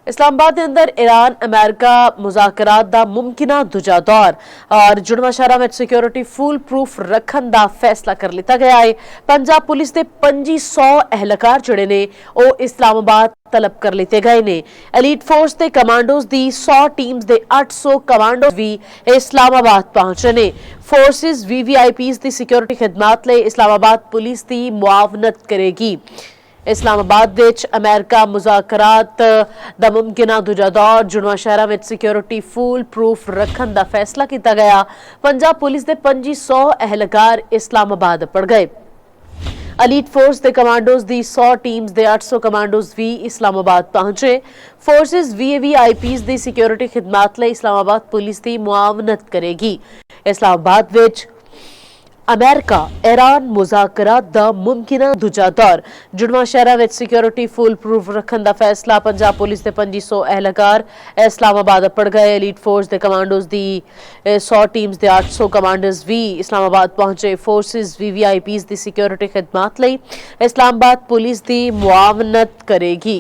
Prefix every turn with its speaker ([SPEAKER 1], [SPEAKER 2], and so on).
[SPEAKER 1] इस्लामाबाद के अंदर Iran America मुज़ाकरात दा मुमकिना दूजा दौर और जुड़वा शहर में सिक्योरिटी फुल प्रूफ रखन दा फैसला कर लिया गया है। पंजाब पुलिस के 2500 एहलकार जोड़े ने वो इस्लामाबाद तलब कर लिते गए ने। एलीट फोर्स के कमांडोज दी 100 टीम्स दे 800 कमांडो भी इस्लामाबाद पहुंचे ने। फोर्सेस VVIPs दी सिक्योरिटी खिदमात ले इस्लामाबाद पुलिस की मुआवनत करेगी। इस्लामाबाद विच अमेरिका मुज़ाकरात दा मुमकिना दूजा दौर जुड़वा शहर में सिक्योरिटी फुल प्रूफ रखन दा फैसला किया गया। पंजाब पुलिस के 2500 एहलकार इस्लामाबाद पड़ गए। एलीट फोर्स के कमांडोज दी 100 टीम्स दे 800 कमांडोज भी इस्लामाबाद पहुंचे। फोर्सेस VVIPs दी सिक्योरिटी खिदमात ले इस्लामाबाद पुलिस की मुआवनत करेगी। इस्लामाबाद विच अमेरिका ईरान मुज़ाकरात दा मुमकिना दूजा दौर जुड़वा शहर में सिक्योरिटी फुल प्रूफ रखन दा फैसला। पंजाब पुलिस के 2500 एहलकार इस्लामाबाद पड़ गए। एलीट फोर्स के कमांडोज दी 100 टीम्स दे 800 कमांडर्स भी इस्लामाबाद पहुंचे। फोर्सेस VVIPs दी सिक्योरिटी खिदमात लई इस्लामाबाद पुलिस की मुआवनत करेगी।